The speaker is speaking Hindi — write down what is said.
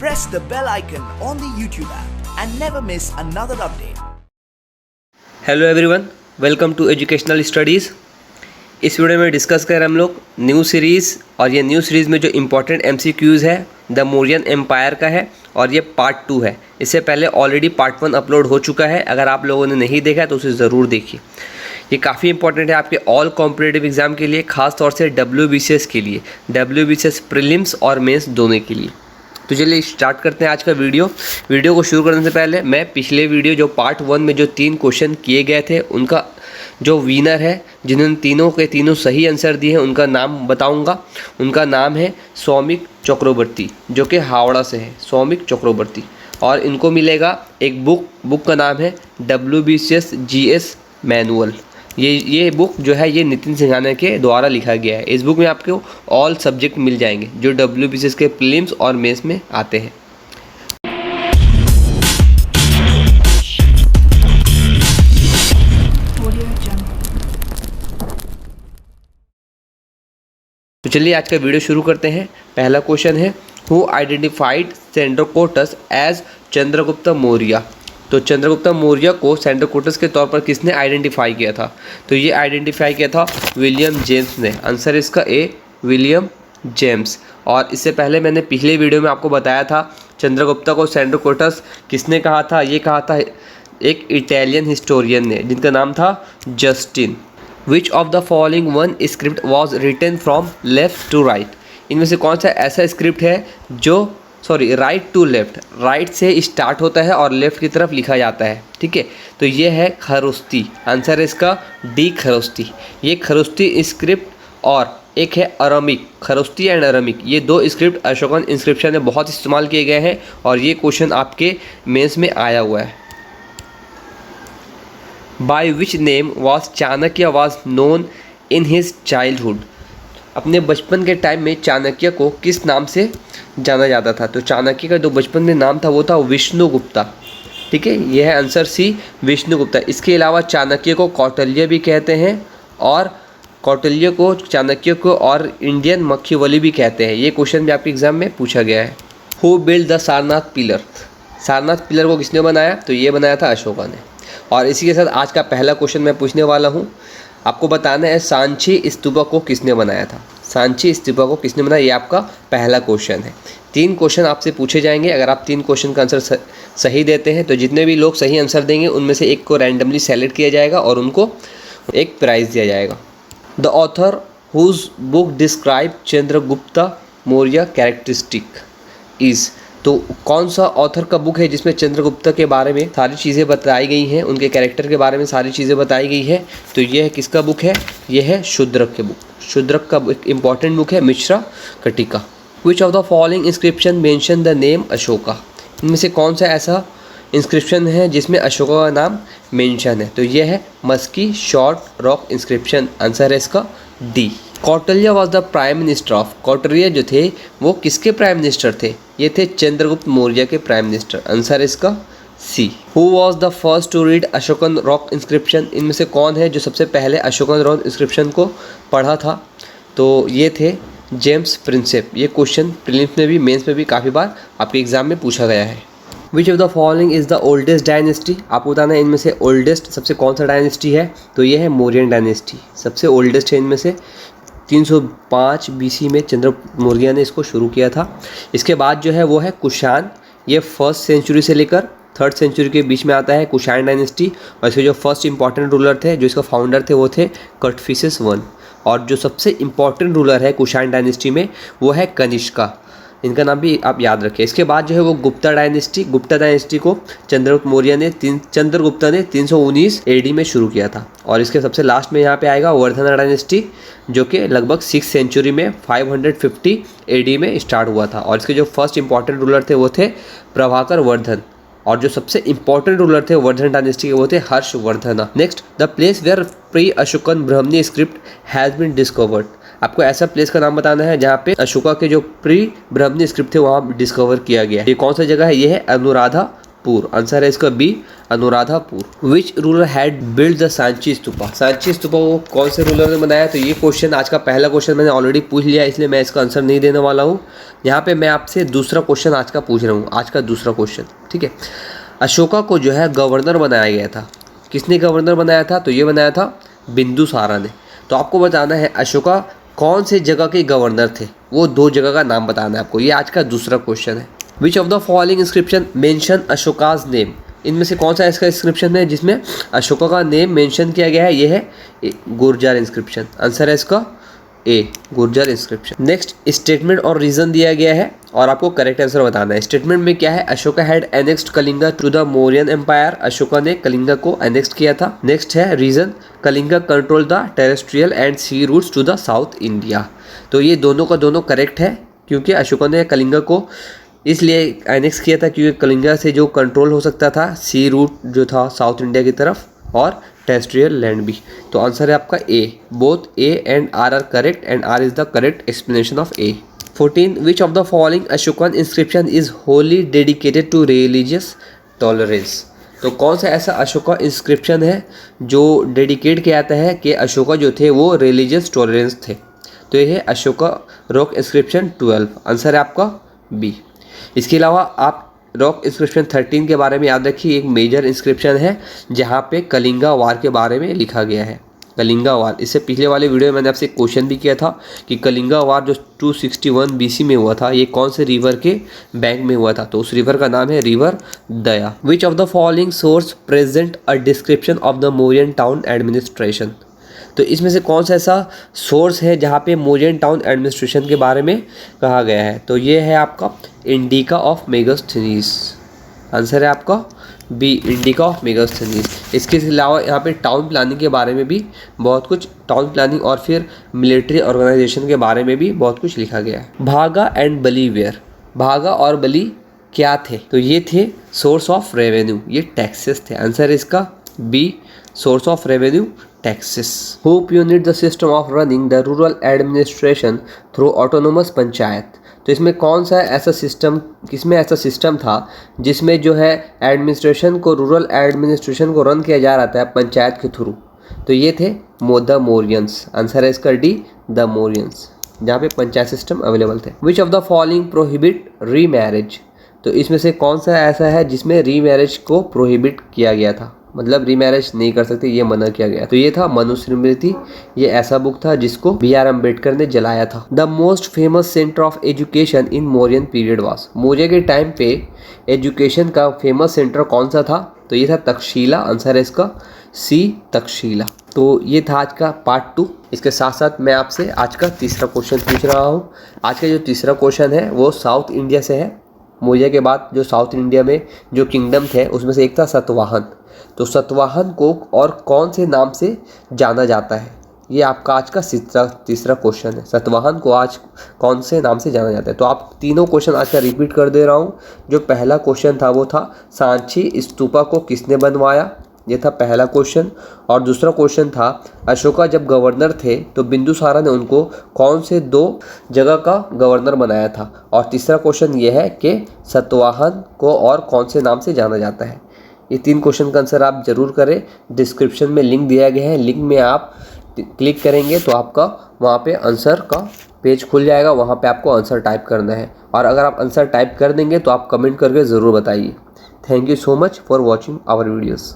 press the bell icon on the YouTube app and never miss another update. Hello everyone, welcome to Educational Studies. इस वीडियो में डिस्कस कर हम लोग न्यू सीरीज़, और ये न्यू सीरीज़ में जो इम्पोर्टेंट MCQs है द मौर्यन एम्पायर का है, और ये पार्ट 2 है। इससे पहले ऑलरेडी पार्ट 1 अपलोड हो चुका है। अगर आप लोगों ने नहीं देखा है तो उसे ज़रूर देखिए। ये काफ़ी इंपॉर्टेंट है आपके ऑल कॉम्पिटिटिव एग्ज़ाम के लिए, ख़ास तौर से WBCS के लिए, WBCS प्रीलिम्स और मेंस दोनों के लिए। तो चलिए स्टार्ट करते हैं आज का वीडियो को शुरू करने से पहले मैं पिछले वीडियो जो पार्ट 1 में जो 3 क्वेश्चन किए गए थे उनका जो विनर है, जिन्होंने तीनों के तीनों सही आंसर दिए हैं, उनका नाम बताऊंगा। उनका नाम है सौमिक चक्रवर्ती, जो कि हावड़ा से है, सौमिक चक्रवर्ती। और इनको मिलेगा एक बुक का नाम है WBCS GS मैनुअल। ये बुक जो है ये नितिन सिंघानिया के द्वारा लिखा गया है। इस बुक में आपको ऑल सब्जेक्ट मिल जाएंगे जो WBCS के प्रीलिम्स और मेंस में आते हैं। तो चलिए आज का वीडियो शुरू करते हैं। पहला क्वेश्चन है, who identified Sandrocottus as Chandragupta Maurya. तो चंद्रगुप्त मौर्य को सेंड्रोकोटस के तौर पर किसने आइडेंटिफाई किया था? तो ये आइडेंटिफाई किया था विलियम जेम्स ने। आंसर इसका ए, विलियम जेम्स। और इससे पहले मैंने पिछले वीडियो में आपको बताया था चंद्रगुप्त को सेंड्रोकोटस किसने कहा था। ये कहा था एक इटालियन हिस्टोरियन ने, जिनका नाम था Justin. Which of the following one script was written from left to right. इनमें से कौन सा ऐसा स्क्रिप्ट है जो राइट टू लेफ्ट, राइट से स्टार्ट होता है और लेफ्ट की तरफ लिखा जाता है। ठीक है, तो ये है खरुस्ती। आंसर है इसका डी, खरुस्ती। ये खरुस्ती स्क्रिप्ट, और एक है अरामिक, खरुस्ती एंड अरामिक। ये दो स्क्रिप्ट अशोकन इंस्क्रिप्शन में बहुत इस्तेमाल किए गए हैं, और ये क्वेश्चन आपके मेंस में आया हुआ है। By which name was Chanakya was known in his childhood. अपने बचपन के टाइम में चाणक्य को किस नाम से जाना जाता था? तो चाणक्य का जो बचपन में नाम था वो था विष्णुगुप्ता। ठीक है, यह है आंसर सी, विष्णुगुप्ता। इसके अलावा चाणक्य को कौटिल्य भी कहते हैं, और कौटिल्य को, चाणक्य को और इंडियन मक्खीवली भी कहते हैं। ये क्वेश्चन भी आपके एग्जाम में पूछा गया है। Who build the Sarnath pillar. Sarnath pillar को किसने बनाया? तो ये बनाया था अशोका ने। और इसी के साथ आज का पहला क्वेश्चन मैं पूछने वाला हूँ। आपको बताना है सांची स्तूपा को किसने बनाया था। सांची स्तूपा को किसने बनाया, ये आपका पहला क्वेश्चन है। 3 क्वेश्चन आपसे पूछे जाएंगे। अगर आप 3 क्वेश्चन का आंसर सही देते हैं तो जितने भी लोग सही आंसर देंगे उनमें से एक को रैंडमली सेलेक्ट किया जाएगा और उनको एक प्राइज़ दिया जाएगा। The author whose book describe Chandragupta Maurya characteristic is. तो कौन सा ऑथर का बुक है जिसमें चंद्रगुप्त के बारे में सारी चीज़ें बताई गई हैं, उनके कैरेक्टर के बारे में सारी चीज़ें बताई गई है? तो ये है किसका बुक है? ये है शूद्रक के बुक। शूद्रक का एक इंपॉर्टेंट बुक है, मिश्रा कटिका। Which of the following inscription mention the name Ashoka. इनमें से कौन सा ऐसा इंस्क्रिप्शन है जिसमें अशोका का नाम मेंशन है? तो ये है Maski short rock inscription. Answer है इसका D. Kautilya was the prime minister of. Kautilya जो थे वो किसके प्राइम मिनिस्टर थे? ये थे चंद्रगुप्त मौर्य के प्राइम मिनिस्टर। आंसर इसका C. Who was the first to read Ashokan rock inscription. इनमें से कौन है जो सबसे पहले अशोकन रॉक इंस्क्रिप्शन को पढ़ा था? तो ये थे जेम्स प्रिंसेप। ये क्वेश्चन प्रीलिम्स में भी मेंस में भी काफ़ी बार आपके एग्जाम में पूछा गया है। विच of the following is the oldest dynasty. आपको बताना है इनमें से ओल्डेस्ट सबसे कौन सा डायनेस्टी है? तो ये है मौर्यन डायनेस्टी, सबसे ओल्डेस्ट है इनमें से। 305 BC में चंद्रगुप्त मौर्य ने इसको शुरू किया था। इसके बाद जो है वो है कुषाण। ये 1st सेंचुरी से लेकर 3rd सेंचुरी के बीच में आता है कुषाण डायनेस्टी। और इसके जो फर्स्ट इंपॉर्टेंट रूलर थे, जो इसका फाउंडर थे, वो थे कटफिसिस I। और जो सबसे इंपॉर्टेंट रूलर है कुषाण डायनेस्टी में वो है कनिष्का। इनका नाम भी आप याद रखें। इसके बाद जो है वो गुप्ता डायनेस्टी। गुप्ता डायनेस्टी को चंद्रगुप्त ने 319 AD में शुरू किया था। और इसके सबसे लास्ट में यहाँ पे आएगा वर्धन डायनेस्टी, जो कि लगभग 6th सेंचुरी में 550 AD में स्टार्ट हुआ था। और इसके जो फर्स्ट इंपॉर्टेंट रूलर थे वो थे प्रभाकर वर्धन। और जो सबसे इंपॉर्टेंट रूलर थे वर्धन डायनेस्टी के वो थे Harshavardhana. Next, the place where pre Ashokan Brahmi script has been discovered. आपको ऐसा प्लेस का नाम बताना है जहाँ पे अशोका के जो प्री ब्राह्मणी स्क्रिप्ट थे वहाँ डिस्कवर किया गया है। ये कौन सा जगह है? ये है अनुराधा अनुराधापुर। आंसर है इसका B, Anuradhapura. Which ruler had build the Sanchi stupa? Sanchi stupa को कौन से रूलर ने बनाया? तो ये क्वेश्चन, आज का पहला क्वेश्चन मैंने ऑलरेडी पूछ लिया, इसलिए मैं इसका आंसर नहीं देने वाला हूँ। यहाँ पे मैं आपसे दूसरा क्वेश्चन आज का पूछ रहा हूँ, आज का दूसरा क्वेश्चन, ठीक है। अशोका को जो है गवर्नर बनाया गया था, किसने गवर्नर बनाया था? तो ये बनाया था बिंदुसारा ने। तो आपको बताना है अशोका कौन से जगह के गवर्नर थे, वो 2 जगह का नाम बताना है आपको। ये आज का दूसरा क्वेश्चन है। विच of the following inscription mention Ashoka's name? इनमें से कौन सा इसका इंस्क्रिप्शन है जिसमें अशोका का नेम मेंशन किया गया है? ये है गुर्जर इंस्क्रिप्शन। आंसर है इसका ए, गुर्जर इंस्क्रिप्शन। नेक्स्ट, स्टेटमेंट और रीजन दिया गया है और आपको करेक्ट आंसर बताना है। स्टेटमेंट में क्या है? Ashoka had annexed Kalinga to the Mauryan empire. Ashoka ने कलिंगा को एनेक्स्ट किया था। नेक्स्ट है reason, Kalinga control the terrestrial and sea routes to the south India. तो ये दोनों का दोनों करेक्ट है, क्योंकि अशोका ने कलिंगा को इसलिए एनेक्स किया था क्योंकि कलिंगा से जो कंट्रोल हो सकता था सी रूट जो था साउथ इंडिया की तरफ, और टेरेस्ट्रियल लैंड भी। तो आंसर है आपका A. Both A and R correct and R is the correct explanation of A. 14, which of the following Ashokan inscription is wholly dedicated to religious tolerance? तो कौन सा ऐसा अशोका इंस्क्रिप्शन है जो डेडिकेट किया जाता है कि अशोका जो थे वो रिलीजियस टॉलरेंस थे? तो ये है अशोका रॉक इंस्क्रिप्शन 12। आंसर है आपका बी। इसके अलावा आप रॉक इंस्क्रिप्शन 13 के बारे में याद रखिए, एक मेजर इंस्क्रिप्शन है जहाँ पे कलिंगा वार के बारे में लिखा गया है। कलिंगा वार, इससे पिछले वाले वीडियो में मैंने आपसे क्वेश्चन भी किया था कि कलिंगा वार जो 261 BC में हुआ था, ये कौन से रिवर के बैंक में हुआ था? तो उस रिवर का नाम है river Daya. Which of the following source present a description of the Mauryan town administration? तो इसमें से कौन सा ऐसा सोर्स है जहाँ पे मौर्यन टाउन एडमिनिस्ट्रेशन के बारे में कहा गया है? तो ये है आपका इंडिका ऑफ मेगास्थनीज। आंसर है आपका बी, इंडिका ऑफ मेगास्थनीज। इसके अलावा यहाँ पे टाउन प्लानिंग के बारे में भी बहुत कुछ, टाउन प्लानिंग और फिर मिलिट्री ऑर्गेनाइजेशन के बारे में भी बहुत कुछ लिखा गया है। भागा एंड बली वेयर? भागा और बली क्या थे? तो ये थे सोर्स ऑफ रेवेन्यू, ये टैक्सेस थे। आंसर है इसका B, source of revenue taxes. Who pioneered the system of running the rural administration through autonomous panchayat? तो इसमें कौन सा ऐसा सिस्टम, किसमें ऐसा सिस्टम था जिसमें जो है एडमिनिस्ट्रेशन को, रूरल एडमिनिस्ट्रेशन को रन किया जा रहा था पंचायत के थ्रू? तो ये थे द मौर्यंस। आंसर है इसका डी, द मौर्यंस, जहाँ पे पंचायत सिस्टम अवेलेबल थे। विच ऑफ द फॉलोइंग प्रोहिबिट री मैरिज? तो इसमें से कौन सा ऐसा है जिसमें री मैरिज को प्रोहिबिट किया गया था, मतलब रीमैरिज नहीं कर सकते, ये मना किया गया? तो ये था मनुस्मृति। ये ऐसा बुक था जिसको BR अम्बेडकर ने जलाया था। The most famous centre of education in Mauryan period was? Maurya के टाइम पे एजुकेशन का फेमस सेंटर कौन सा था? तो ये था तक्षशिला। आंसर है इसका सी, तक्षशिला। तो ये था आज का पार्ट 2। इसके साथ साथ मैं आपसे आज का तीसरा क्वेश्चन पूछ रहा हूँ। आज का जो तीसरा क्वेश्चन है वो साउथ इंडिया से है। मौर्य के बाद जो साउथ इंडिया में जो किंगडम थे उसमें से एक था सतवाहन। तो सतवाहन को और कौन से नाम से जाना जाता है? ये आपका आज का तीसरा क्वेश्चन है। सतवाहन को आज कौन से नाम से जाना जाता है? तो आप तीनों क्वेश्चन आज का रिपीट कर दे रहा हूँ। जो पहला क्वेश्चन था वो था सांची स्तूपा को किसने बनवाया? ये था पहला क्वेश्चन। और दूसरा क्वेश्चन था अशोका जब गवर्नर थे तो बिंदुसारा ने उनको कौन से 2 जगह का गवर्नर बनाया था? और तीसरा क्वेश्चन ये है कि सतवाहन को और कौन से नाम से जाना जाता है? ये 3 क्वेश्चन का आंसर आप जरूर करें। डिस्क्रिप्शन में लिंक दिया गया है, लिंक में आप क्लिक करेंगे तो आपका वहाँ पे आंसर का पेज खुल जाएगा, वहाँ पे आपको आंसर टाइप करना है। और अगर आप आंसर टाइप कर देंगे तो आप कमेंट करके ज़रूर बताइए। Thank you so much for watching our videos.